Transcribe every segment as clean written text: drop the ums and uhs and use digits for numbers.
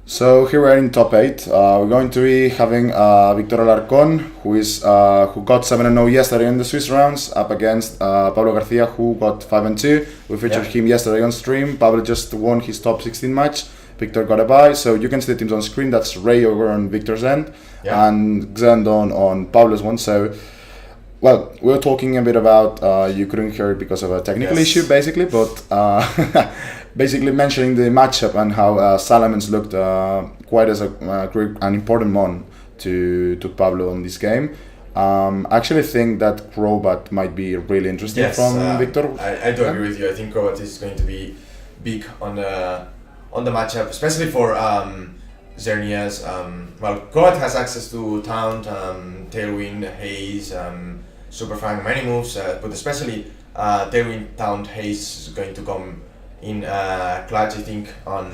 So here we're in top 8. We're going to be having Victor Alarcon, who got 7-0 yesterday in the Swiss rounds, up against Pablo Garcia, who got 5-2. We featured him yesterday on stream. Pablo just won his top 16 match. Victor got a bye, so you can see the teams on screen. That's Ray over on Victor's end, and Xandon on Pablo's one. So, well, we were talking a bit about you couldn't hear it because of a technical issue, basically, but basically mentioning the matchup and how Salamence looked quite as an important one to Pablo on this game. I actually think that Crobat might be really interesting from Victor. I do agree with you. I think Crobat is going to be big on the matchup, especially for Xerneas. Well, Crobat has access to Taunt, Tailwind, Haze, Superfang, many moves, but especially Tailwind, Taunt, Haze is going to come in clutch, I think, on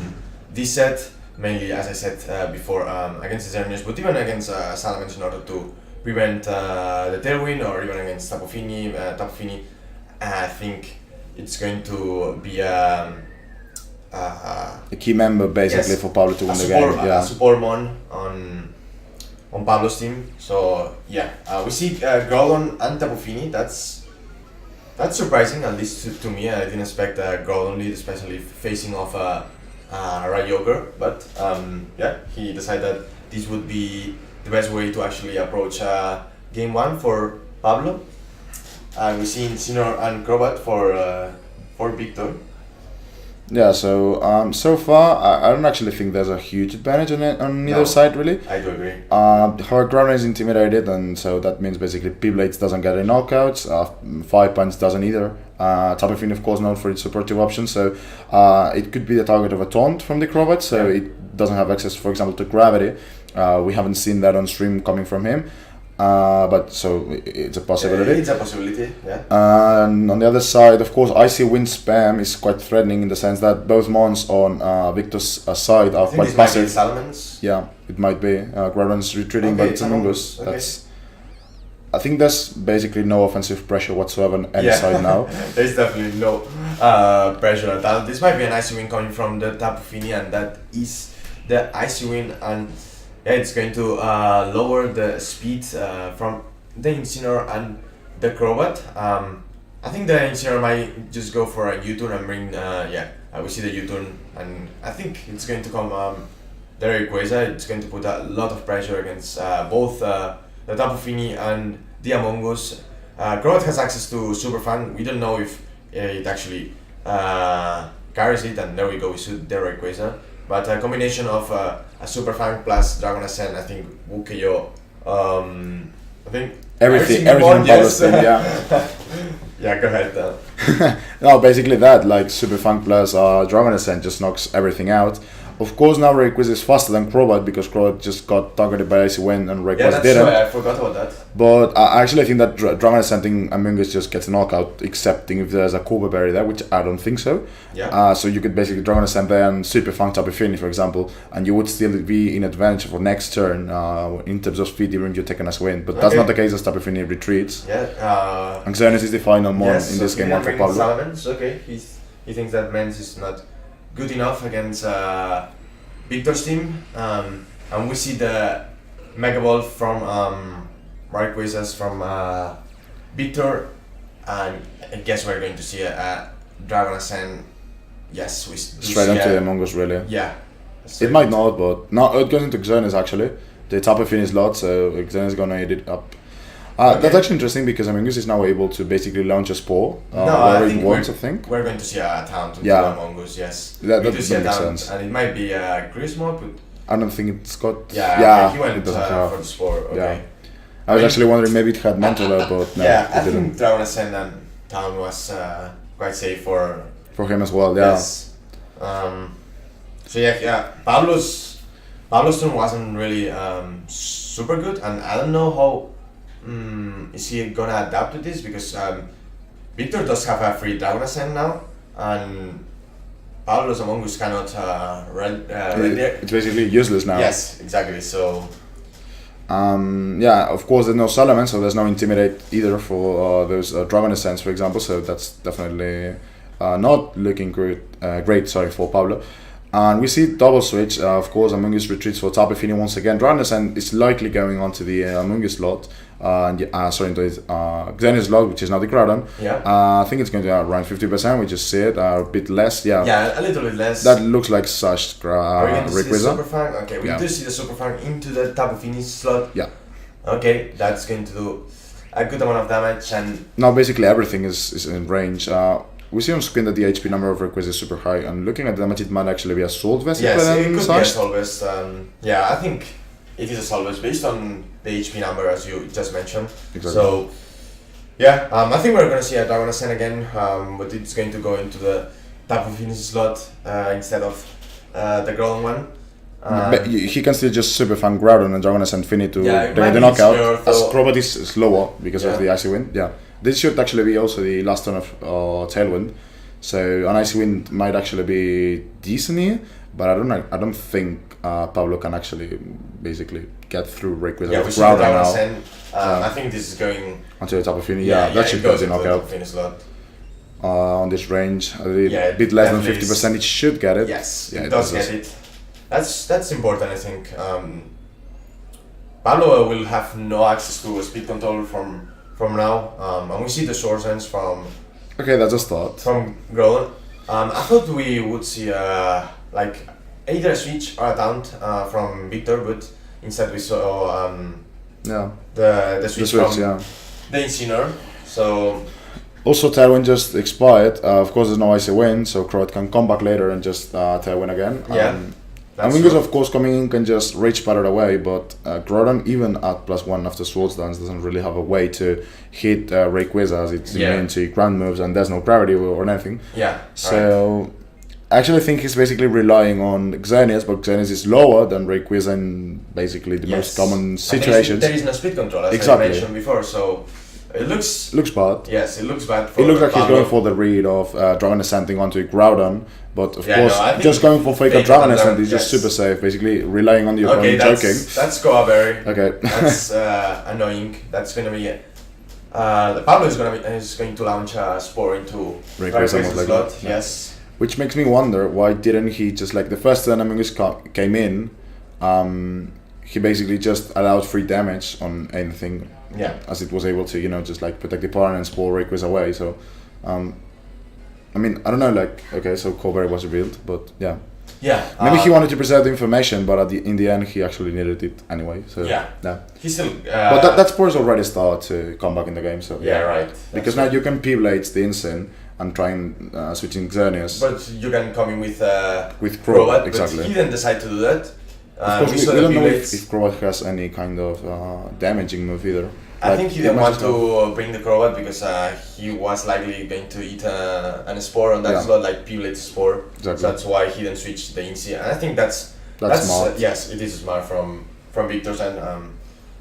this set, mainly, as I said before, against Xerneas, but even against Salamence in order to prevent the Tailwind, or even against Tapu Fini. I think it's going to be a key member basically for Pablo to win the game. A support mon on Pablo's team. So we see Groudon and Tapu Fini. That's surprising, at least to me. I didn't expect Groudon lead, especially facing off Ryogre. But he decided that this would be the best way to actually approach game 1 for Pablo. We see Incineroar and Crobat for Victor. Yeah, so far I don't actually think there's a huge advantage on either side, really. I do agree. Her Groudon is intimidated, and so that means basically P-Blades doesn't get any knockouts, Fire Punch doesn't either. Tapu Fini, of course, known for its supportive options, so it could be the target of a taunt from the Crobat, so it doesn't have access, for example, to Gravity. We haven't seen that on stream coming from him. But so it's a possibility. It's a possibility, yeah. And on the other side, of course, Icy Wind spam is quite threatening in the sense that both mons on Victor's side are quite passive. Salamence. Yeah, it might be. Groudon's retreating, but it's Among Us. I think there's basically no offensive pressure whatsoever on any side now. There's definitely no pressure at all. This might be an Icy Wind coming from the Tapu Fini, and that is the Icy Wind, and it's going to lower the speed from the Incineroar and the Crobat. I think the Incineroar might just go for a U-turn and bring, we see the U-turn, and I think it's going to come the Rayquaza. It's going to put a lot of pressure against both the Tapu Fini and the Among Us. Crobat has access to Super Fan. We don't know if it actually carries it, and there we go, we shoot the Rayquaza. But a combination of a Super Fang plus Dragon Ascent, I think will KO. I think everything in Pablo's team, yeah, go ahead. No, basically that, like Super Fang plus Dragon Ascent just knocks everything out. Of course, now Rayquaza is faster than Crobat because Crobat just got targeted by Icy Wind and Rayquaza didn't. Right, I forgot about that. But I actually think that Dragon Ascenting Among Us just gets a knockout, excepting if there's a Koopa Berry there, which I don't think so. Yeah. So you could basically Dragon Ascent there and Super Fang Tapu Fini, for example, and you would still be in advantage for next turn in terms of speed, even if you're taking as win. But that's not the case as Tapu Fini retreats. Yeah. And Xerneas is the final mon in this game one for Pablo. Salamence, okay. He thinks that Mens is not good enough against Victor's team, and we see the Mega Ball from Rayquazas from Victor, and I guess we're going to see a Dragon Ascent. Yes, we straight into the Among Us, really. Yeah. It might not, but no, it goes into Xerneas actually. The Tapu Fini is lot, so Xerneas is gonna eat it up. That's actually interesting because Among Us is now able to basically launch a Spore wherever it wants, I think. We're going to see a Taunt into Among Us, yes. That makes sense. And it might be a Grismore, but I don't think it's got... Yeah, he went for the Spore, okay. Yeah. I was actually wondering maybe it had Mentola, but no, I it didn't. think Dragon Ascent and Taunt was quite safe for him as well, yeah. Yes. So Pablo's turn wasn't really super good, and I don't know how is he gonna adapt to this, because Victor does have a free Dragon Ascent now, and Pablo's Among Us cannot it's basically useless now. Yes, exactly. So of course there's no Salamence, so there's no Intimidate either for those Dragon Ascents, for example, so that's definitely not looking great for Pablo. And we see double switch. Of course, Amungus retreats for Tapu Fini once again. Dragonesen is likely going on to the Amungus slot. Into his Xenius slot, which is now the Groudon. Yeah. I think it's going to be around 50%. We just see it a bit less. Yeah. Yeah, a little bit less. That looks like such Rayquaza. Super Fang. Okay, we do see the Super Fang into the Tapu Fini slot. Yeah. Okay, that's going to do a good amount of damage, and now basically everything is in range. We see on screen that the HP number of Rayquaza is super high, and looking at the damage, it might actually be a Salt Vest. Yes, it could be a Salt Vest. Yeah, I think it is a Salt Vest based on the HP number as you just mentioned. Exactly. So, yeah, I think we're going to see a Dragonesen again, but it's going to go into the Tapu Fini slot instead of the Groudon one. But he can still just Super Fang Groudon and Dragonesen Fini to get the knockout. As Crobat is slower because of the Icy Wind. Yeah, this should actually be also the last turn of Tailwind. So an Icy Wind might actually be decent here, but I don't think Pablo can actually basically get through Rayquaza with Groudon now. I think this is going onto the Tapu Fini. Yeah, that should go to knockout. On this range, a bit less than 50%, it should get it. Yes, it does get it. That's important, I think. Pablo will have no access to speed control from now, and we see the Sword Dance from. Okay, that's a start. From Groudon. I thought we would see like either a switch or a taunt from Victor, but instead we saw the switch from the Incineroar. So. Also, Tailwind just expired. Of course, there's no Icy Wind, so Crobat can come back later and just Tailwind again. Amungus, of course, coming in can just Rage Pattern away, but Groudon, even at +1 after Swords Dance, doesn't really have a way to hit Rayquaza as it's immune to ground moves and there's no gravity or anything. Yeah. So, I actually think he's basically relying on Xenius, but Xenius is lower than Rayquaza in basically the most common situations. There is no speed control, as I mentioned before, so it looks bad. Yes, it looks bad. It looks like he's going for the read of Dragonesen onto Groudon, but of course, just going for fake Dragonesen is just super safe, basically relying on the opponent joking. That's Goaberry. Okay. That's annoying. That's going to be the Pablo is going to launch a Spore into Rayquaza's slot. Yes. Which makes me wonder, why didn't he just, like, the first turn Amungus came in, he basically just allowed free damage on anything. Yeah. As it was able to, just like protect the opponent and Spore Rayquaza away. So, I mean, I don't know, like, okay, so Goaberry was revealed, but yeah. Yeah. Maybe he wanted to preserve the information, but in the end, he actually needed it anyway. So yeah. He still. But that Spore is already started to come back in the game. So yeah, right. Because now you can P-Blade the Insane and try and switch in Xerneas. But you can come in with Crobat, exactly. But he didn't decide to do that. Of course, we don't know if Crobat has any kind of damaging move either. I think he didn't want to bring the Crobat because he was likely going to eat an Spore on that slot, like P-Blade Spore. Exactly. So that's why he didn't switch the Inci. And I think that's smart. Yes, it is smart from Victor's end.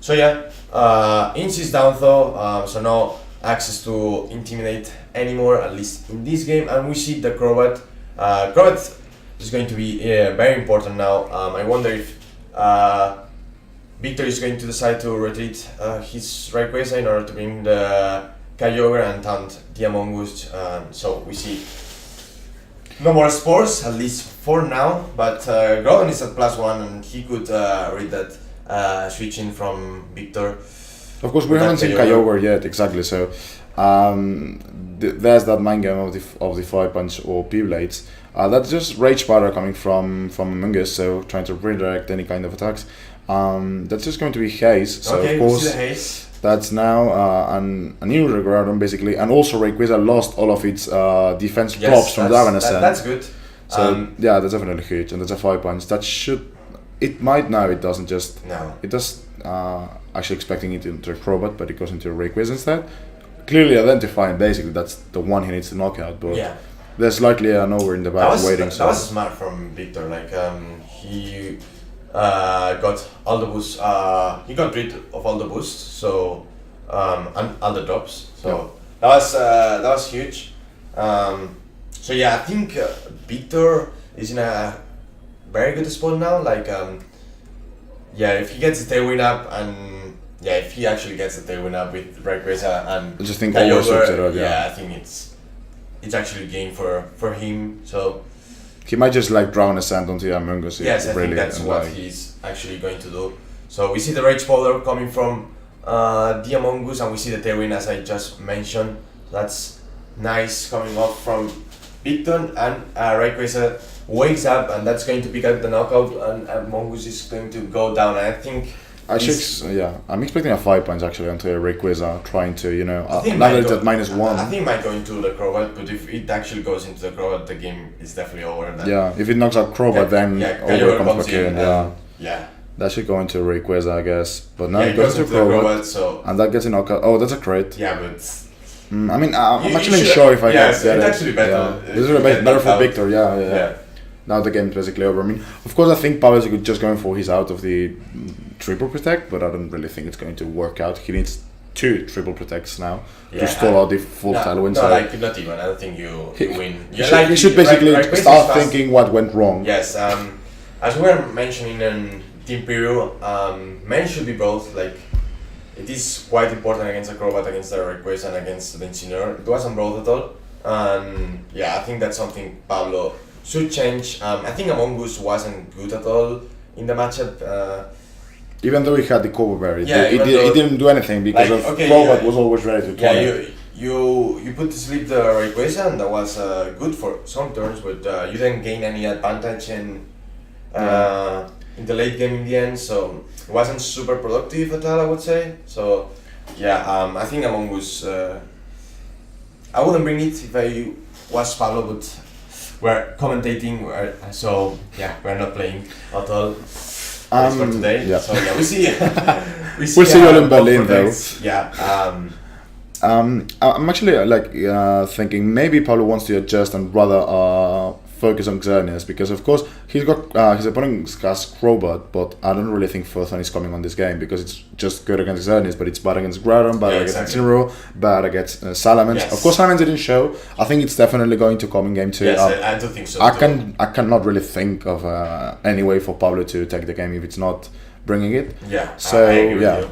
So yeah, Inci is down though, so no access to Intimidate anymore, at least in this game. And we see the Crobat. Crobat is going to be very important now. I wonder if Victor is going to decide to retreat his Rayquaza in order to bring the Kyogre and taunt the Amungus. So we see no more Spores, at least for now. But Groudon is at +1 and he could read that switching from Victor. Of course, we haven't seen Kyogre yet, exactly. So there's that mind game of the Fire Punch or P-Blades. That's just Rage Powder coming from Amungus, so trying to redirect any kind of attacks. That's just going to be Haze. So okay, of course, we see the Haze. That's now a new Groudon basically, and also Rayquaza lost all of its defense props from Dragonesen. That's good. So yeah, that's definitely huge, and that's a Fire Punch. That should. It might now. It doesn't just. No. It does. Actually expecting it into a Crobat, but it goes into a Rayquaza instead. Clearly identifying basically that's the one he needs to knock out, but there's likely an over in the back waiting. That was smart from Victor. Like he got all the boosts. He got rid of all the boosts, so and all the drops. So that was huge. So yeah, I think Victor is in a very good spot now. Like if he gets the Tailwind up and. Yeah, if he actually gets the Tailwind up with Rayquaza and I just think Kyogre, I think it's actually a gain for him. So he might just like drown a sand onto Among Us. Yes, I think that's what he's actually going to do. So we see the Rage Powder coming from the Among Us, and we see the Tailwind as I just mentioned. That's nice coming off from Victon, and Rayquaza wakes up, and that's going to pick up the knockout, and Among Us is going to go down. And I think I'm expecting a 5 points actually onto Rayquaza, trying to, you know, now that it's at -1. I think it might go into the Crobat, but if it actually goes into the Crobat, the game is definitely over. Yeah, if it knocks out Crobat, then over comes back in. Yeah. That should go into Rayquaza, I guess. But now it goes into Crobat, so and that gets a knockout. Oh, that's a crit. Yeah, but I mean, I'm actually sure if I get it. It's actually better. This is better for Victor. Yeah. Now the game is basically over. I mean, of course, I think Pablo's just going for his out of the triple protect, but I don't really think it's going to work out. He needs 2 triple protects now to stall out the full Tailwind. No, like not even. I don't think you win. He should basically start thinking what went wrong. Yes. As we were mentioning in Team Preview, men should be both. Like, it is quite important against the Crobat, against the Rayquaza, and against the Incineroar. It wasn't both at all. And yeah, I think that's something Pablo should change. I think Among Us wasn't good at all in the matchup. Even though he had the cover berry, he didn't do anything because Crobat was always ready to turn it. You put to sleep the Rayquaza, and that was good for some turns, but you didn't gain any advantage in the late game in the end, so it wasn't super productive at all, I would say. So yeah, I think Among Us, I wouldn't bring it if I was Pablo, but we're commentating, so yeah, we're not playing at all. For today. Yeah. So yeah, we see. We'll see you all in Berlin though. Yeah. I'm actually thinking maybe Pablo wants to adjust and rather focus on Xerneas, because of course he's got his opponent has Crobat, but I don't really think Photon is coming on this game because it's just good against Xerneas, but it's bad against Groudon, bad against Incineroar, bad against Salamence. Of course, Salamence didn't show. I think it's definitely going to come in game 2. Yes, I do think so. I cannot really think of any way for Pablo to take the game if it's not bringing it. Yeah. So I agree with you.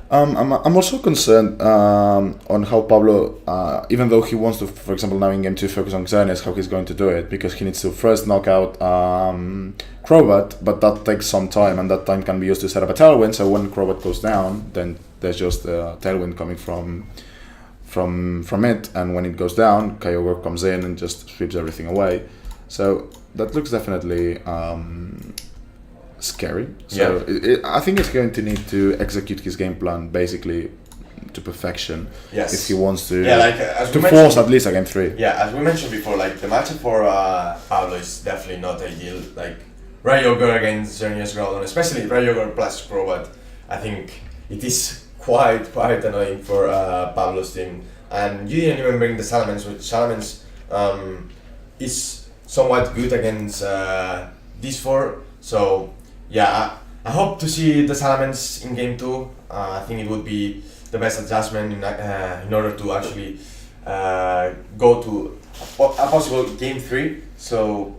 I'm also concerned on how Pablo, even though he wants to, for example, now in game 2 focus on Xerneas, how he's going to do it, because he needs to first knock out Crobat, but that takes some time, and that time can be used to set up a Tailwind. So when Crobat goes down, then there's just a Tailwind coming from it, and when it goes down, Kyogre comes in and just sweeps everything away. So that looks definitely scary. So I think he's going to need to execute his game plan basically to perfection. Yes. If he wants to to force at least a game 3. Yeah, as we mentioned before, like the matchup for Pablo is definitely not ideal. Like Ryogre against Xerneas Groudon, especially Ryogre plus Crobat, I think it is quite annoying for Pablo's team. And you didn't even bring the Salamence, which Salamence is somewhat good against these 4. So yeah, I hope to see the Salamence in game 2. I think it would be the best adjustment in order to actually go to a possible game 3. So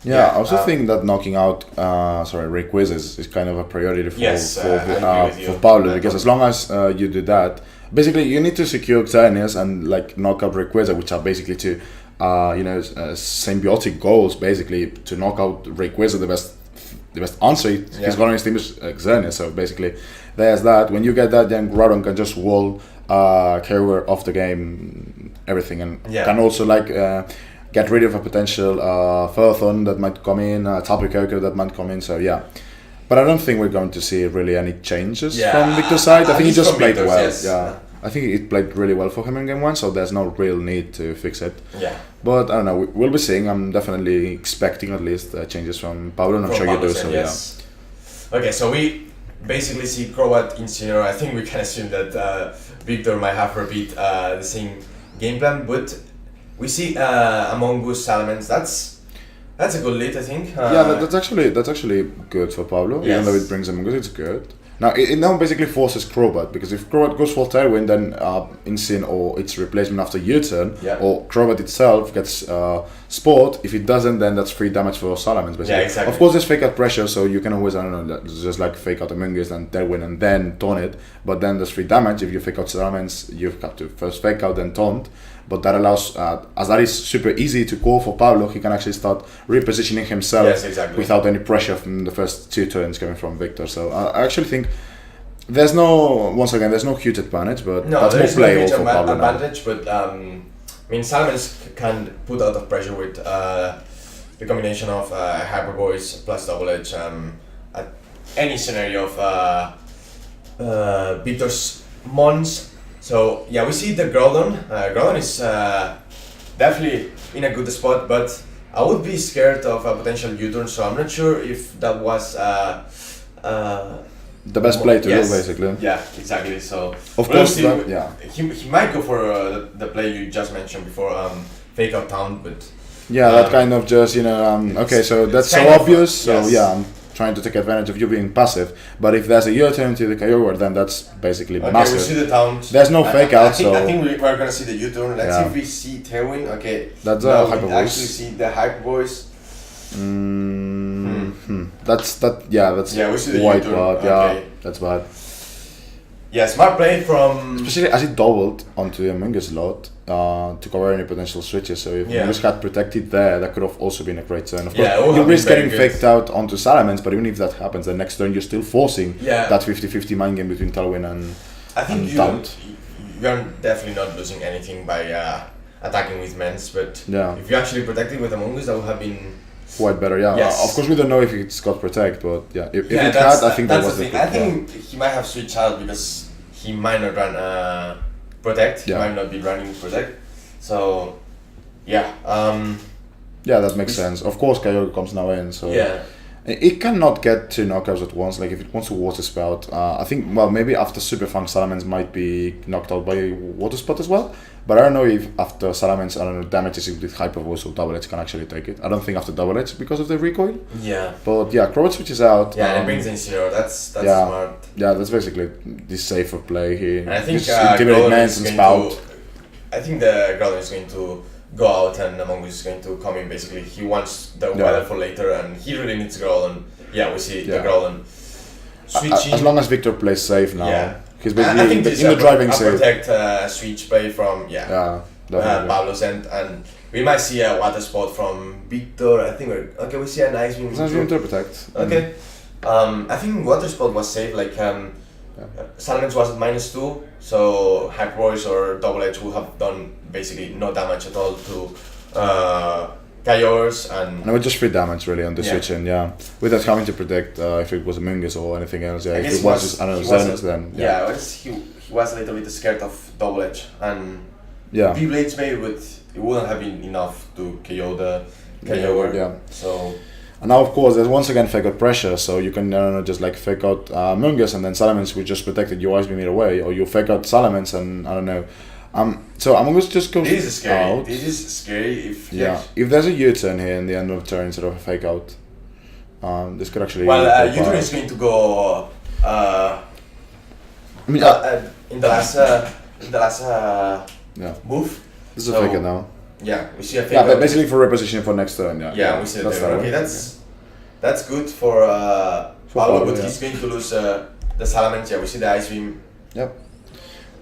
yeah, I also think that knocking out Rayquaza is kind of a priority for Pablo, because as long as you do that, basically you need to secure Xerneas and like knock out Rayquaza, which are basically two symbiotic goals, basically to knock out Rayquaza. The best answer is going to distinguish Xerneas. So basically, there's that. When you get that, then Groudon can just wall Kyogre off the game, everything, and can also get rid of a potential Ferrothorn that might come in, Tapu Koko that might come in. So yeah, but I don't think we're going to see really any changes from Victor's side. I think he just played well. Yes. Yeah. I think it played really well for him in game 1, so there's no real need to fix it. Yeah. But I don't know, we'll be seeing. I'm definitely expecting at least changes from Pablo, and I'm sure you do so. Yes. Yeah. Okay, so we basically see Crobat Incineroar. I think we can assume that Victor might have repeat the same game plan, but we see Among Us Salamence. That's a good lead, I think. That's actually good for Pablo. Yes. Even though it brings Among Us, it's good. Now it now basically forces Crobat, because if Crobat goes for Tailwind, then Incin or its replacement after U-turn, or Crobat itself gets Sport. If it doesn't, then that's free damage for Salamence, basically. Yeah, exactly. Of course, there's fake out pressure, so you can always just like fake out Among Us and Tailwind and then taunt it. But then there's free damage. If you fake out Salamence, you have to first fake out then taunt. but that allows, as that is super easy to call for Pablo, he can actually start repositioning himself without any pressure from the first 2 turns coming from Victor. So I actually think there's no huge advantage, but that's more playable for Pablo now. But I mean, Salamence can put a lot of pressure with the combination of Hyper Voice plus Double Edge at any scenario of Victor's Mons. So yeah, we see the Groudon. Groudon is definitely in a good spot, but I would be scared of a potential U-turn, so I'm not sure if that was the best play to do, basically. Yeah, exactly. So of course, he might go for the play you just mentioned before, fake out Taunt, but that kind of just okay, so that's so obvious. So I'm trying to take advantage of you being passive, but if there's a U-turn to the Kyogre, then that's basically massive. We see the Taunt. There's no fake out, I think we're gonna see the U-turn. Let's see if we see Tailwind. Okay, that's a Hyper Voice. Actually see the Hyper Voice. That's we see the quite U-turn. bad. Okay. That's bad. Yeah, smart play from... Especially as it doubled onto the Amoonguss lot to cover any potential switches. So if Amoonguss had protected there, that could have also been a great turn. Of course, you risk getting faked out onto Salamence, but even if that happens, the next turn you're still forcing that 50-50 mind game between Tailwind and I think you're definitely not losing anything by attacking with Mens, but if you actually protected with Amoonguss, that would have been... quite better, Of course, we don't know if it's got protect, but if it had, I think that was the thing. I think he might have switched out because he might not run protect. He might not be running protect. So, that makes sense. Of course, Kyogre comes now in, so it cannot get 2 knockouts at once. Like if it wants to Water Spout, I think maybe after Super Fang, Salamence might be knocked out by Water Spout as well. But I don't know if after Salamence, damages it with Hyper Voice or Double Edge can actually take it. I don't think after Double Edge because of the recoil. Yeah. But Crobat switches out. Yeah, and it brings in 0. That's smart. Yeah, that's basically the safer play here. And I think I think the Groudon is going to go out and Amoonguss is going to come in. Basically, he wants the weather for later, and he really needs Groudon. Yeah, we see the Groudon switching. As long as Victor plays safe now. Yeah. He's basically in the driving side. Protect switch play from Pablo's end, and we might see a Water Spot from Victor. I think we see an Ice Beam. It's Ice Beam to protect. Okay. I think Water Spot was safe. Like Salamence was at -2, so Hyper Voice or Double Edge would have done basically no damage at all to Kyogres, and it was just 3 damage really on the switching, without having to predict if it was Amoonguss or anything else. If it was just Xerneas, then he was a little bit scared of Double Edge, and B-Blades maybe, but it wouldn't have been enough to KO the Kyogre. So. And now, of course, there's once again fake out pressure, so you can just like fake out Amoonguss, and then Salamence will just protect it, you Ice Beam it away, or you fake out Salamence, and I don't know. So Amoonguss just goes out. This is scary. If there's a U-turn here in the end of turn instead of a fake out, this could actually. U-turn is going to go. In the last move. This is a fake out now. Yeah, we see a fake. Yeah, but basically for repositioning for next turn. We see it. Okay, that's good for Pablo, but he's going to lose the Salamence. Yeah, we see the Ice Beam. Yep.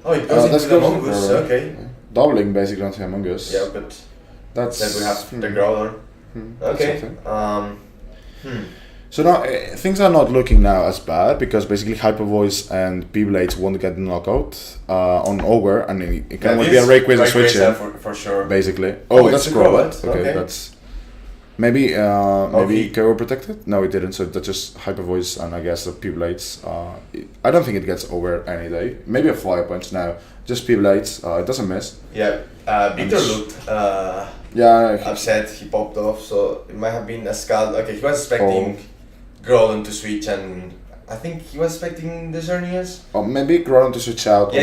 Oh, it goes into the Amoonguss, okay. Doubling basically onto Amoonguss. Yeah, but that's then we have the Groudon. Okay. So now things are not looking now as bad because basically Hyper Voice and B-Blades won't get the knockout on Ogre, and it can be a Rayquaza switch for sure. Basically. That's a Crobat. Okay, that's maybe Kyogre protected. No, it didn't. So that's just Hyper Voice and I guess the P-Blades. I don't think it gets over any day. Maybe a Fire Punch now. Just P-Blades. It doesn't miss. Yeah. Victor looked upset. He popped off. So it might have been a Scald. Okay, he was expecting Groudon to switch, and I think he was expecting the Xerneas. Or maybe Groudon to switch out.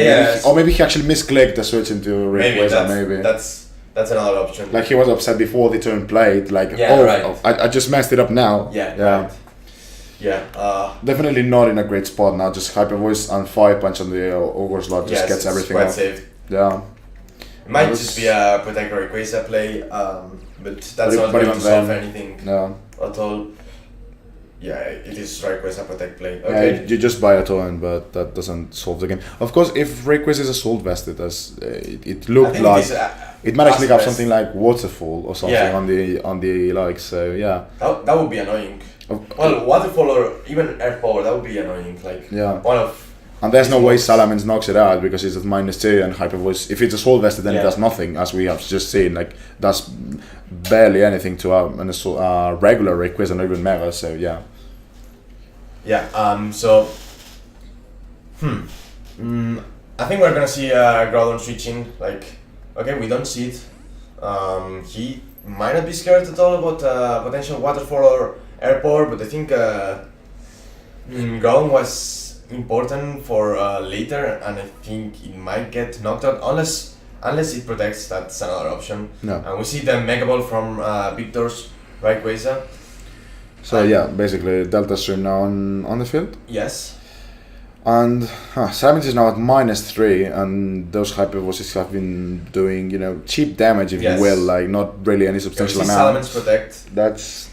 Or maybe he actually misclicked the switch into Rayquaza. Maybe that's another option. Like he was upset before the turn played. Like I just messed it up now. Right. Definitely not in a great spot now. Just Hyper Voice and Fire Punch on the Ogre slot just gets everything quite out. Safe. Yeah. It might just be a Protect Rayquaza play, but that's not going to solve anything at all. Yeah, it is Rayquaza Protect play. Okay. Yeah, you just buy a turn, but that doesn't solve the game. Of course, if Rayquaza is Assault Vested, as it looked like. It might actually have Fast something like waterfall or something Yeah. on the like. So yeah. That would be annoying. Well, waterfall or even air power, that would be annoying. Like Yeah. one of. And there's no way Xbox. Salamence knocks it out because it's at -2 and Hypervoice. If it's a soul vested, then it Yeah. does nothing, as we have just seen. Like does barely anything to a regular Rayquaza and even Mega. So yeah. Yeah. So. I think we're gonna see Groudon switching. Like, okay, we don't see it. He might not be scared at all about potential waterfall or air power, but I think Groudon was important for later, and I think it might get knocked out unless it protects. That's another option. No. And we see the Mega Ball from Victor's Rayquaza. So yeah, basically Delta Stream now on the field. Yes. And Salamence is now at -3, and those Hyper Voices have been doing, cheap damage, if Yes. you will, like not really any Yeah, we substantial see amount. Salamence protect. That's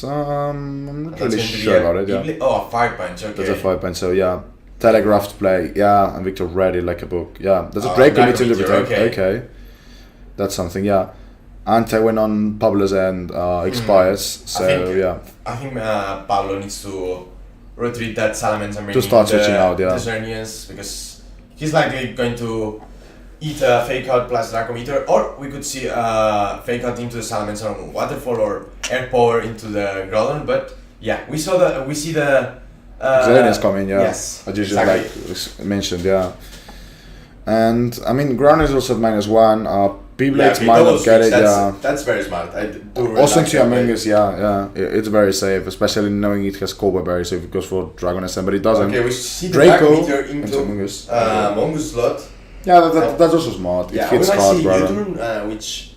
I'm not That's really going to be sure about it. Yeah, Oh, a fire punch. Okay. that's a 5 point. So yeah, telegraphed play. Yeah, and Victor read it like a book. Yeah, that's a Oh, Draco Draco Meteor to Meteor, protect. Okay, that's something. Yeah, Anti-win on Pablo's end expires. So I think Pablo needs to retreat that Salamence and bring To start in switching out, yeah. the Xerneas, because he's likely going to eat a Fake Out plus Draco Meteor, or we could see Fake Out into the Salamence on Waterfall or Air Power into the Groudon. But yeah, we see the Xerneas coming. Yeah, Yes, as you just exactly. mentioned. Yeah, and I mean Ground is also at -1. P-Blades okay, might double not get switch, it. Yeah. That's very smart. I do really Also like into that Among play. Us, yeah, it's very safe, especially knowing it has Cobra Berry, so if it goes for Dragon SM, but it doesn't. Okay, we see the Draco Draco Meteor into Among into Us. Mongoose slot. Yeah, that's also smart. It Yeah, we hits might hard, see brother. U-turn, which...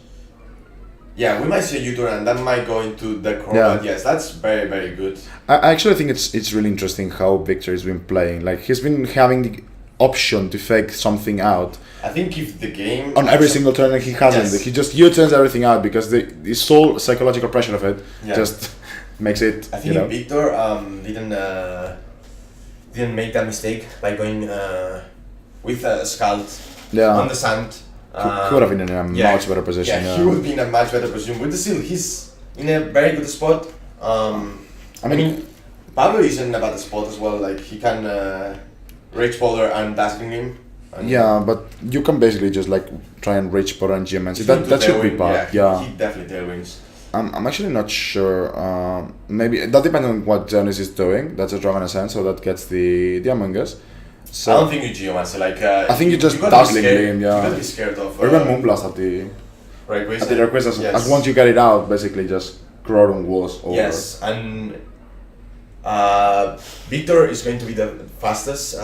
Yeah, we might see a U-turn and that might go into the core, Yeah. but yes, that's very, very good. I actually think it's really interesting how Victor has been playing. Like, he's been having the option to fake something out I think if the game... on every single turn, and he hasn't. Yes. He just U-turns everything out because the sole psychological pressure of it Yeah. just makes it, I think if Victor didn't make that mistake by going with a Scald Yeah. on the sand. He would have been in a much better position. Yeah, he would be in a much better position. With the seal, he's in a very good spot. I mean, Pablo is in a better spot as well. Like, he can Rage Powder and Dazzling him. And Yeah, but you can basically just like try and reach Potter and GMNC. That should be bad. Yeah. He definitely tailwinds. I'm actually not sure. Maybe that depends on what Jonas is doing. That's a Dragon Ascent, so that gets the Among Us. So I don't think you Geomancer, like... I think you just gotta be Dazzling scared- him, yeah. You gotta be scared of... or even Moonblast at the Rayquaza. request Yes. as once you get it out, basically just Groudon was over. Yes, and Victor is going to be the fastest,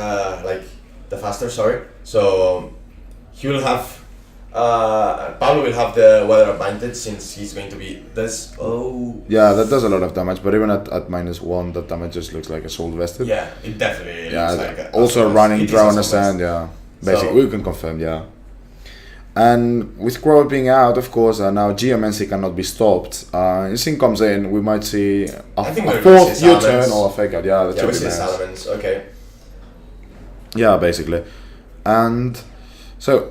sorry. So he will have, Pablo will have the weather advantage since he's going to be this. Oh. Yeah, that does a lot of damage, but even at -1, that damage just looks like a soul vested. Yeah, it definitely Yeah, looks like a also Assault running Vest. It is Dragon Assault Ascent, Vest. yeah. Basically, So- we can confirm, yeah. And with Crow being out, of course, now Geomancy cannot be stopped. Insync comes in, we might see I think a we're gonna fourth see U-turn Salamence. or a fake out. Yeah, that Yeah, should we be see nice. Salamence, okay. Yeah, basically. And so,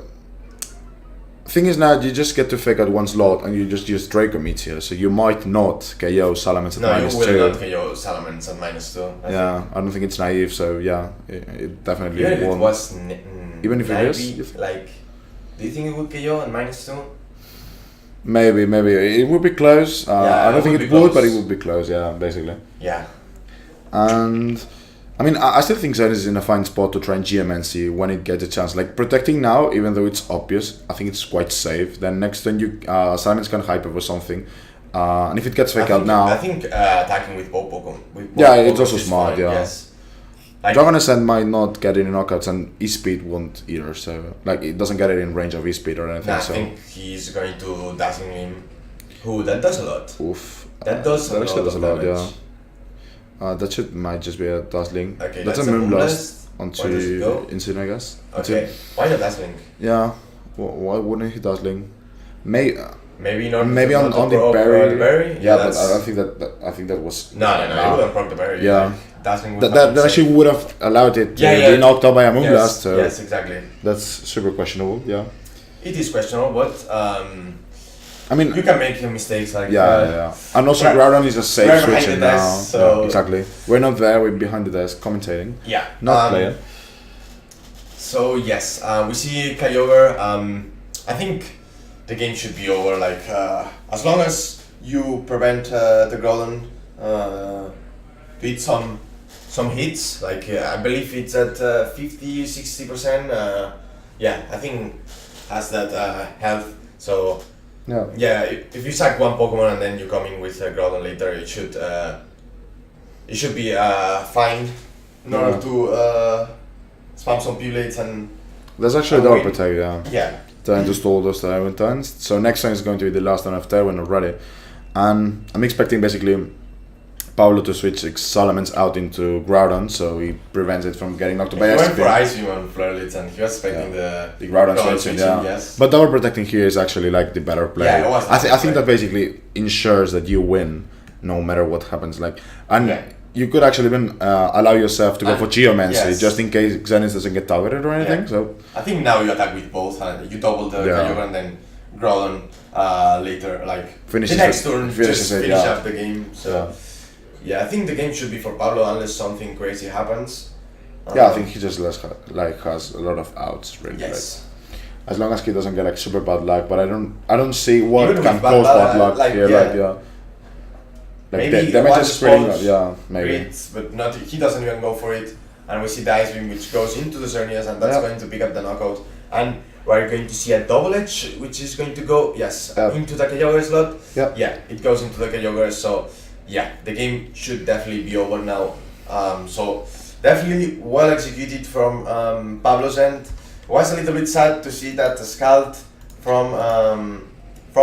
thing is now you just get to fake out one slot and you just use Draco Meteor, so you might not KO Salamence at No, you -2. will not KO Salamence at -2. Yeah, I don't think it's naive, so yeah, it definitely Even if it won't. was Even if it is, naive, you think? like, do you think it would KO at -2? Maybe it would be close. Yeah, I don't it think would it be would, close. but it would be close. Yeah, basically. Yeah. And I mean, I still think Zen is in a fine spot to try and GMNC when it gets a chance. Like protecting now, even though it's obvious, I think it's quite safe. Then next turn you Silence can hyper for something, and if it gets fake out now, I think attacking with both Pokemon. Yeah, it's also smart, yeah. Yes. Like, Dragon Ascent might not get any knockouts, and E-Speed won't either. So like it doesn't get it in range of E-Speed or anything. I So think he's going to dazzling him. Who that does a lot. oof. That does a actually lot does of a lot. damage. Yeah. That might just be a dazzling. Okay, that's that's a a Moonblast Moonblast. onto Where does it go? Insane, I guess. Okay, why not dazzling? Yeah. Why wouldn't he dazzling? Maybe not. Maybe not on the proc, berry. the berry. Yeah, but that's- I don't think I think that was. No, you wouldn't proc the berry. Yeah. Like, dazzling would That happen actually safe. would have allowed it to Yeah, be knocked out by a Moonblast. Yes, So yes, exactly. that's super questionable. Yeah. it is questionable, but I mean, you can make mistakes like yeah. And also, we're- Groudon is a safe we're behind switching the now. desk, so- Yeah, exactly. We're not there. We're behind the desk commentating, yeah. not playing. So yes, we see Kyogre. I think the game should be over. Like as long as you prevent the Groudon to hit some hits. Like I believe it's at 50-60%. Yeah, I think has that health. So Yeah. yeah, if you sack one Pokemon and then you come in with a Groudon later, it should be fine in order to spam some P-Blades and There's actually And Double win. Protect, yeah. yeah. Turn to stall those Terrain turns. So next turn is going to be the last turn of Terrain already. And I'm expecting basically Pablo to switch Salamence out into Groudon, so he prevents it from getting knocked He by went SP. for Ice Beam on Flurlitz and he was expecting the Groudon switching, yeah. yes. But Double Protecting here is actually like the better play. Yeah, it was the I better think play. that basically ensures that you win no matter what happens. Like, and Yeah. you could actually even allow yourself to go for Geomancy yes. just in case Xenis doesn't get targeted or anything. Yeah. So I think now you attack with both and you double the Yeah. Kyogre and then Groudon later, like Finishes the next it- turn, finishes just it, finish yeah. up the game. So yeah, I think the game should be for Pablo unless something crazy happens. yeah, I think he just has a lot of outs really. Yes. Like, as long as he doesn't get like super bad luck, but I don't see what Even can with cause bad luck like, here. yeah. Like like Maybe damage one is spreading up. sponge Yeah, maybe. Great, but not he doesn't even go for it. And we see the Ice Beam which goes into the Xerneas and that's Yeah. going to pick up the knockout. And we're going to see a double edge which is going to go into the Kyogre slot. Yeah. It goes into the Kyogre, so yeah, the game should definitely be over now. So definitely well executed from Pablo's end. Was a little bit sad to see that Scald from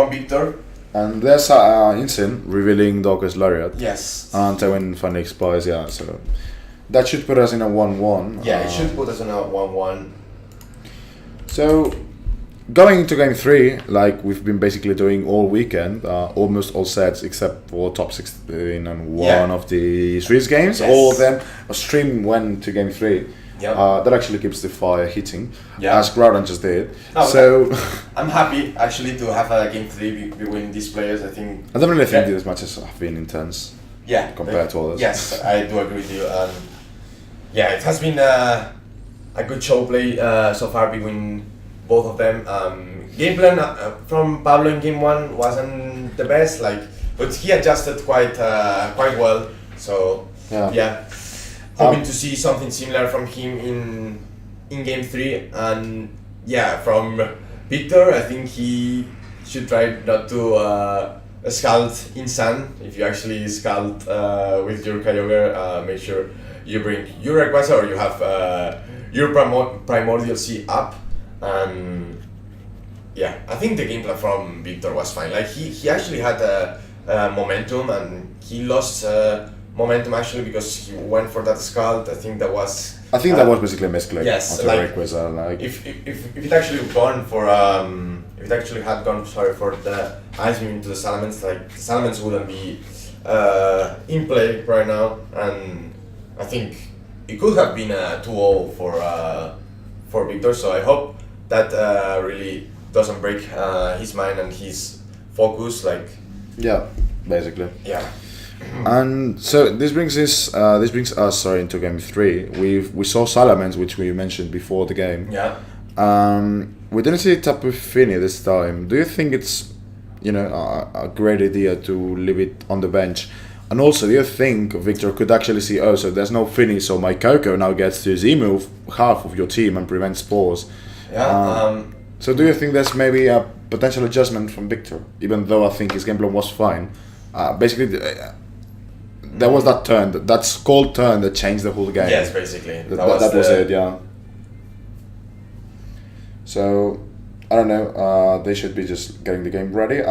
Victor. And there's Insane revealing Dogger's Lariat. Yes. And Tywin finally expires, yeah, so that should put us in a 1-1. Yeah, it should put us in a 1-1. So, going into game 3, like we've been basically doing all weekend, almost all sets except for top 16 and one of the Swiss games, Yes. all of them, a stream went to game 3. Yep. That actually keeps the fire hitting, Yeah. as Groudon just did. No, So, I'm happy actually to have a game 3 between these players. I think. I don't really think Yeah. these matches have been intense. Yeah. Compared to others. Yes, I do agree with you. Yeah, it has been a good show play so far between both of them. Game plan from Pablo in game 1 wasn't the best, but he adjusted quite well. So Yeah. hoping to see something similar from him in game 3. And yeah, from Victor, I think he should try not to scald in sun. If you actually scald with your Kyogre, make sure you bring your Rayquaza or you have your Primordial Sea up. And yeah, I think the game plan from Victor was fine. Like he actually had momentum and he lost momentum actually because he went for that scald. I think that was basically a misclick. yes, onto like, Rayquaza, like if it actually gone for if it actually had gone for the Ice Beam into the Salamence, like the Salamence wouldn't be in play right now, and I think it could have been a 2-0 for Victor. So I hope that really doesn't break his mind and his focus. Like yeah, basically. yeah. And so this brings us into game 3. We saw Salamence, which we mentioned before the game. Yeah. We didn't see Tapu Fini this time. Do you think it's a great idea to leave it on the bench? And also, do you think Victor could actually see, oh, so there's no Fini, so my Coco now gets to Z-move half of your team and prevent spores? Yeah. So do you think there's maybe a potential adjustment from Victor, even though I think his game plan was fine? Basically, there was that turn, that Scald turn that changed the whole game. Yes, basically. That was it, yeah. So, I don't know, they should be just getting the game ready.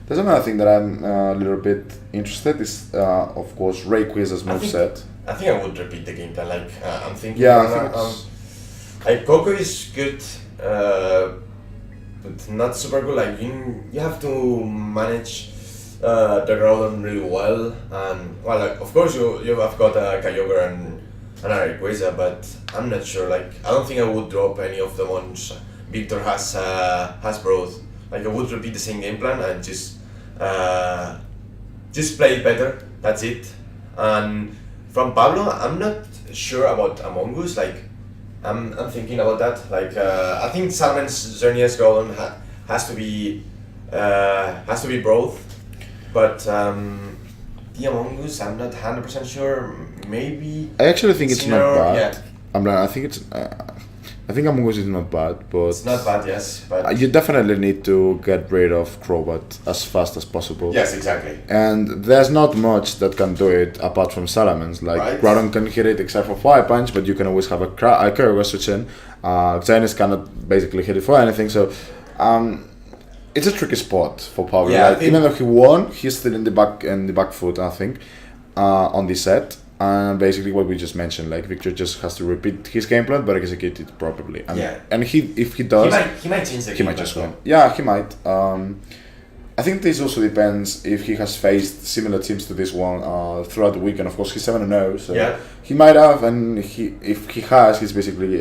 There's another thing that I'm a little bit interested is, of course, Rayquaza's moveset. I think I would repeat the game plan. Like I'm thinking. Yeah, I think like Coco is good, but not super good. Like you have to manage the Groudon really well, and well, like of course you have got a Kyogre and a Rayquaza, but I'm not sure. Like I don't think I would drop any of them on Victor has brought. Like I would repeat the same game plan and just play it better. That's it. And from Pablo, I'm not sure about Among Us. Like I'm thinking about that. Like I think Salmon's Zernia's goal has to be both, but the Among Us, I'm not 100% sure. Maybe I actually think it's not bad. Yeah. I think Among Us is not bad, but It's not bad, yes, but you definitely need to get rid of Crobat as fast as possible. yes, exactly. And there's not much that can do it apart from Salamence. Like Right. Groudon can hit it except for Fire Punch, but you can always have a Kyogre switch in. Xenis cannot basically hit it for anything, so it's a tricky spot for Pablo. Yeah, I Like, think- even though he won, he's still in the back foot, I think, on this set. And basically what we just mentioned, like Victor just has to repeat his game plan but execute it properly. And, Yeah. and if he does, He might change the he game might just as win. well. Yeah, he might. I think this also depends if he has faced similar teams to this one throughout the weekend. Of course, he's 7-0, so Yeah. he might have, and if he has, he's basically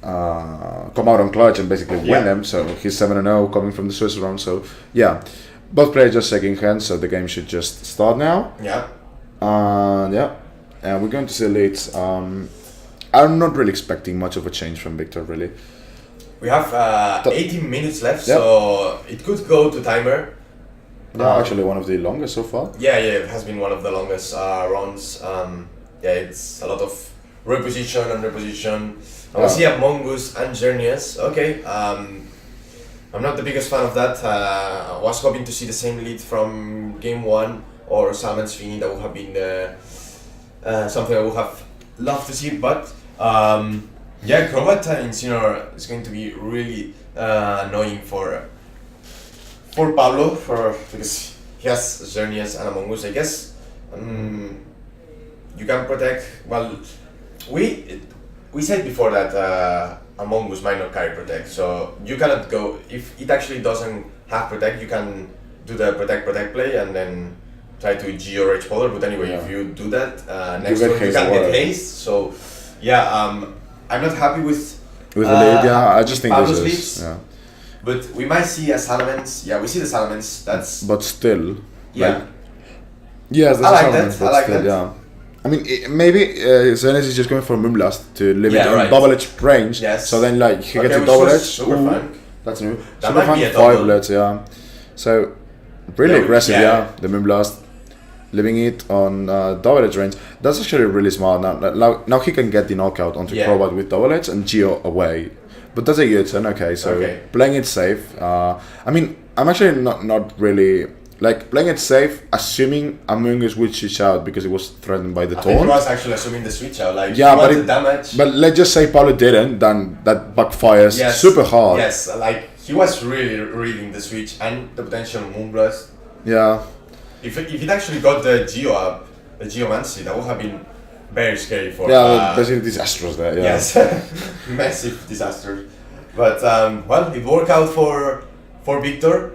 come out on clutch and basically Yeah. win them. So he's 7-0 coming from the Swiss round. So yeah, both players just shaking hands. So the game should just start now. Yeah. And we're going to see leads. I'm not really expecting much of a change from Victor, really. We have 18 minutes left, Yeah. so it could go to timer. Yeah, actually one of the longest so far. Yeah, it has been one of the longest rounds. It's a lot of reposition and reposition. And we see Among Us and Xerneas. Okay, I'm not the biggest fan of that. I was hoping to see the same lead from game 1 or Salmon's Fini. That would have been something I would have loved to see. But Crobat Incineroar is going to be really annoying for Pablo because he has Xerneas and Among Us. I guess you can protect. Well, we said before that Among Us might not carry protect, so you cannot go if it actually doesn't have protect. You can do the protect play and then try to G or H Polar. But anyway, if you do that next get turn, you haste can as well. get haste. So I'm not happy with the lead, I just think Pablo's this leads. is But we might see a Salamence. Yeah, we see the Salamence. That's but still, yeah. like, yes, I that's like a that, but I like still, that. yeah. I mean, maybe Xenis is just going for Moonblast to limit Yeah, on right. double edge range. Yes. So then, like, he gets a which double was edge. super Ooh, fun. that's new. That Super might be fun, a 5 double. bullets, yeah. So really Yeah, aggressive, yeah. yeah. The Moonblast, leaving it on double edge range. That's actually really smart. Now he can get the knockout onto Yeah. Crobat with double edge and Geo away. But that's a good turn, okay. So playing it safe. I mean, I'm actually not really. Like, playing it safe, assuming Among Us would switch out because it was threatened by the I think he taunt. was actually assuming the switch out. Like Yeah, he but wanted damage. But let's just say Paulo didn't, then that backfires Yes. super hard. Yes, like he was really reading the switch and the potential Moonblast. Yeah. If it actually got the Geo up, the Geomancy, that would have been very scary for. Yeah, basically disastrous there, yeah. Yes, massive disaster. But well, it worked out for Victor.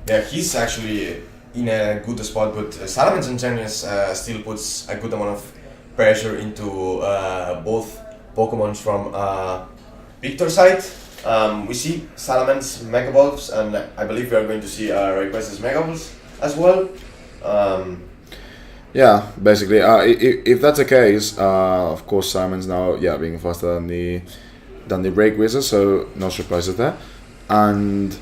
Yeah, he's actually in a good spot, but Salamence and Xerneas still puts a good amount of pressure into both Pokemon from Victor's side. We see Salamence Mega Evolves, and I believe we are going to see Rayquaza's Mega Evolves as well. Yeah, basically, if that's the case, of course Simon's now being faster than the Rayquaza, so no surprises there. And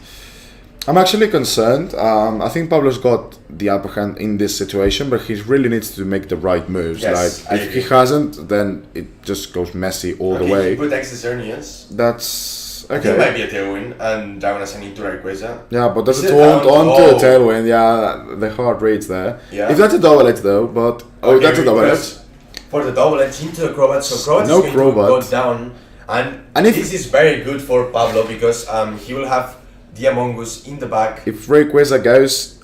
I'm actually concerned. I think Pablo's got the upper hand in this situation, but he really needs to make the right moves. Yes, like if he hasn't, then it just goes messy all the way. He protects the Xerneas. That's I think it might be a Tailwind and Dragonasang into Rayquaza. Yeah, but that's Is a it taunt down? onto a Oh. Tailwind. Yeah, the hard reads there. Yeah. If that's a double edge though, but that's a double edge. because for the double edge into the Crobat, so Crobat No is going Crobat. to go down, And if- this is very good for Pablo because he will have the Among Us in the back. If Rayquaza goes,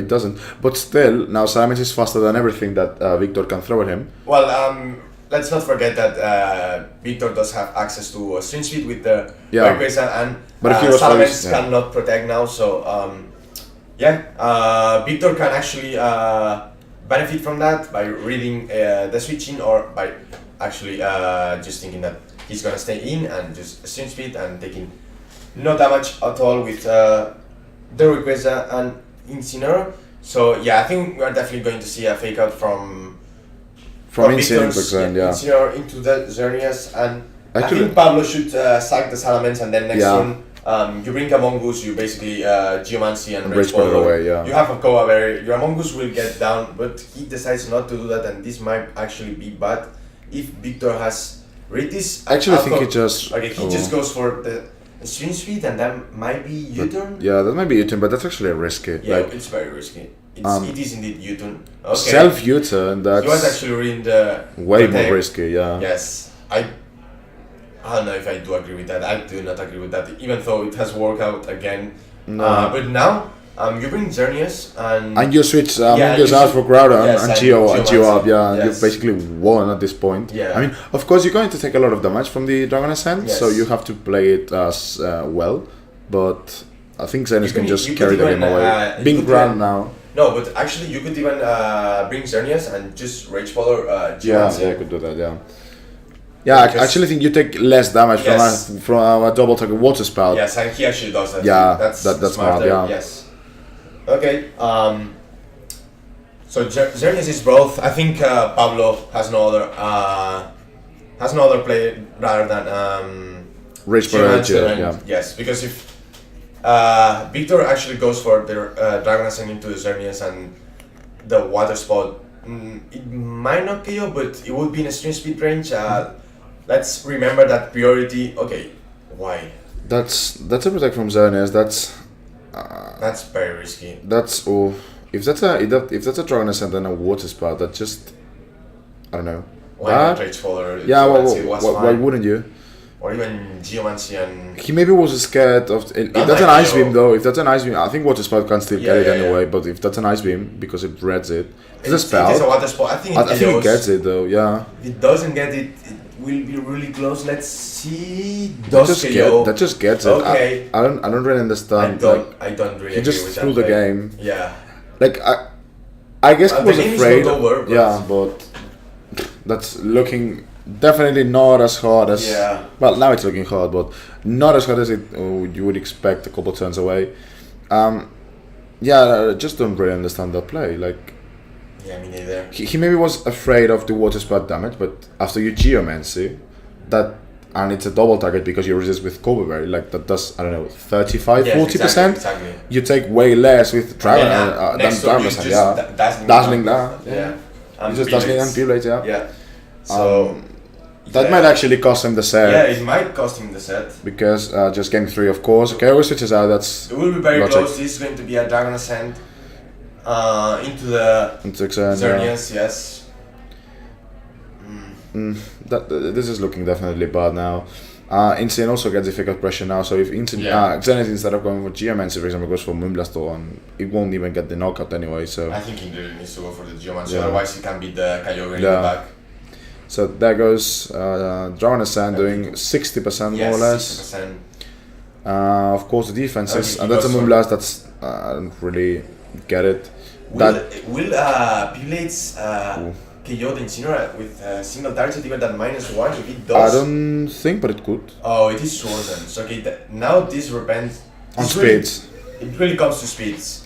it doesn't. But still, now Simon's is faster than everything that Victor can throw at him. Well, let's not forget that Victor does have access to string speed with the Rayquaza, and But if he was Salamence close, yeah. cannot protect now. So Victor can actually benefit from that by reading the switching or by actually just thinking that he's gonna stay in and just stream speed and taking no damage at all with the Rayquaza and Incineroar. So yeah, I think we are definitely going to see a fake out from Incineroar into the Xerneas, and actually, I think Pablo should sack the Salamence, and then next turn you bring a Mongoose, you basically Geomancy and Rage Ball away. You have a Koa Berry, your Mongoose will get down, but he decides not to do that, and this might actually be bad if Victor has read this. Actually, I think he just just goes for the stream speed, and that might be U-turn. Yeah, that might be U-turn, but that's actually risky. Yeah, it's very risky. It is indeed U-turn. Okay. Self U-turn. That's he was actually reading the way more risky. Yeah. Yes, I don't know if I do agree with that. I do not agree with that, even though it has worked out again. No. But now you bring Xerneas and you switch Mongoose out for Groudon and Geo up. Yeah, you basically won at this point. Yeah. I mean, of course, you're going to take a lot of damage from the Dragon Ascent, so you have to play it as well. But I think Xerneas can just carry the game away. Being grand now. No, but actually, you could even bring Xerneas and just Rage Baller Geomancy. Yeah, I could do that. Yeah. Yeah, I actually think you take less damage from a double target water spout. Yes, and he actually does that. Yeah, that's smart. Yeah. Yes. Okay. So Xerneas is both. I think Pablo has no other play rather than Rage Barrage. Yes, because if Victor actually goes for the Dragon Ascent into the Xerneas and the water spout, it might not KO, but it would be in a stream speed range. Let's remember that priority. Okay, why? That's a protect from Xerneas. That's very risky. If that's a Dragon Ascent and a water spout, that just I don't know. Why not Rage Faller? Yeah, why wouldn't you? Or even Geomancy and... He maybe was scared of... If that's an Ice Beam though, I think Water Spout can still get it anyway, but if that's an Ice Beam, because it reads it, it's a spell. It is a Water Spout, I think it gets it though, yeah. If it doesn't get it, it will be really close. Let's see... That just gets it. Okay. I don't really understand. I don't really agree with that. He just threw the game. Yeah. Like, I guess he was afraid. Over, but that's looking... Definitely not as hard as... Well, now it's looking hard, but not as hard as you would expect a couple turns away. I just don't really understand that play. Like, yeah, me neither. He maybe was afraid of the water spout damage, but after you Geomancy, and it's a double target because you resist with Kobe Berry, like that does, I don't know, 35-40%. Exactly. You take way less with Dragon than Dragon. Dazzling that. Yeah. You just Dazzling and Beyblade, Yeah. So... that might actually cost him the set. Yeah, it might cost him the set. Because just game 3, of course. Okay, always switches out. It will be very close. This is going to be a Dragon Ascent into Xerneas, yes. This is looking definitely bad now. Insane also gets difficult pressure now. So if Xerneas instead of going for Geomancy, for example, goes for Moonblast, it won't even get the knockout anyway. So I think he really needs to go for the Geomancy. Otherwise, he can beat the Kyogre in the back. So there goes Dragon Ascent doing 60% more or less. 60%. Of course, the defenses, and that's a Moonblast. That's I don't really get it. Will Beyblade's KO the Incineroar with single target even that -1 if it does? I don't think, but it could. Oh, it is shortened. So okay, now this depends on speeds. It really comes to speeds.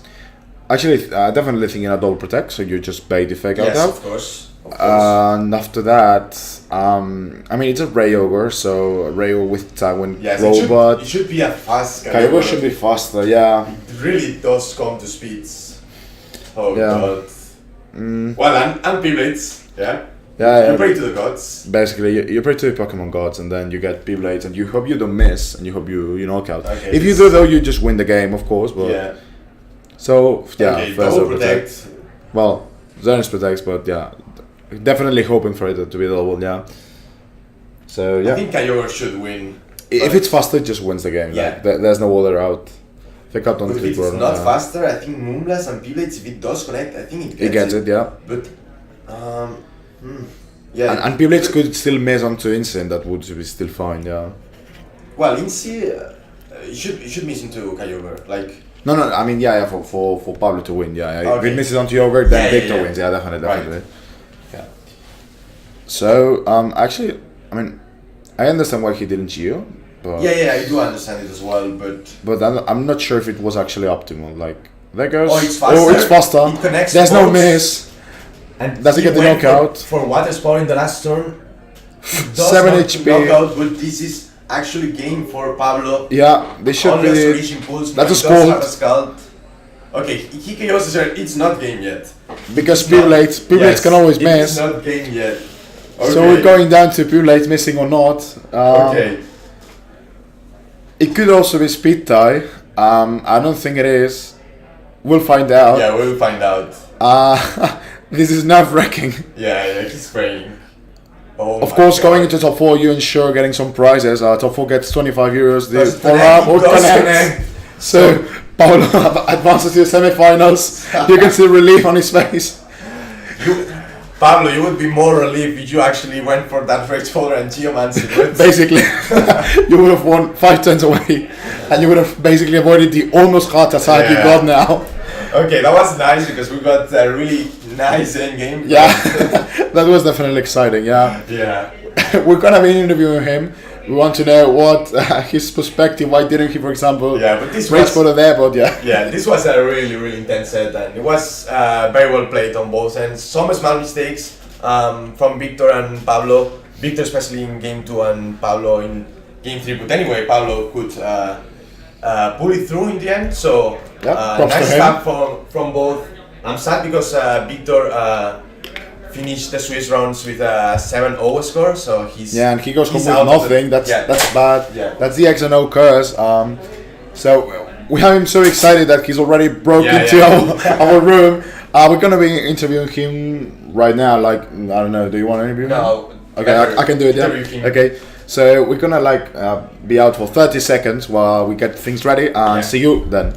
Actually, definitely thinking a double protect, so you just bait the fake out. Yes, of course. And after that, I mean, it's a Rayogur, so Rayo with Tywin Robot. It should be a fast Kyogre should be faster, yeah. It really does come to speeds. Oh god. Well, and Beyblades, you pray to the gods. Basically, you pray to the Pokemon gods, and then you get Beyblades, and you hope you don't miss, and you hope you knock out. Okay, if you do, though, you just win the game, of course. But so first protect. Well, Xerneas protects, but definitely hoping for it to be double, So I think Kyogre should win. If it's faster, it just wins the game. Yeah. Like, there's no other out. If it's not faster, I think Moonblast and Beyblades, if it does connect, I think it gets it. But and Beyblades could still miss onto Insane. That would be still fine. Well, Incy, it should miss into Kyogre, like. No. I mean, for Pablo to win. If it misses onto Yogurt, then Victor wins. Definitely. Right. So, actually, I mean, I understand why he didn't you, but Yeah, I do understand it as well, but I'm not sure if it was actually optimal. Like there goes. it's faster. It's faster. It connects There's no both. miss. And Does he get the went knockout? for water sport in the last turn? It does 7 not HP. knockout, but this is actually game for Pablo. Yeah, they should Only be. reaching pulse. That's a He does sport. have a scald. Okay, he KOs her. It's not game yet. Because It's not- Pure-Lates can always It's miss. not game yet. Okay. So we're going down to Pure-Late missing or not. Okay. It could also be speed tie. I don't think it is. We'll find out. Yeah, we'll find out. This is nerve-wracking. Yeah, he's praying. Oh Of my course, God. going into top 4, you ensure getting some prizes. Top 4 gets 25 euros. The Does follow-up or does connect. So, Paolo advances to the semi-finals. You can see relief on his face. Pablo, you would be more relieved if you actually went for that rage folder and geomancy. But Basically, you would have won 5 turns away, and you would have basically avoided the almost heart attack you Yeah. got now. okay, that was nice because we got a really nice end game. Yeah, that was definitely exciting. Yeah, Yeah. we're gonna be interviewing him. We want to know what his perspective. Why didn't he, for example, Yeah, but this rage was for the there? But yeah, yeah, this was a really intense set, and it was very well played on both ends. Some small mistakes from Victor and Pablo. Victor especially in game 2 and Pablo in game 3. But anyway, Pablo could pull it through in the end. So Yeah, props to nice him. start from both. I'm sad because Victor finished the Swiss rounds with a 7-0 score. So he's yeah, and he goes home he's with out of the- nothing. That's yeah. that's bad. Yeah. That's the X and O curse. So we have him so excited that he's already broke Yeah, into yeah. our room. We're gonna be interviewing him right now. Like I don't know. Do you want to interview him? No. Okay, I can do it. Yeah. Interview him. Okay. So we're gonna be out for 30 seconds while we get things ready and Yeah. see you then.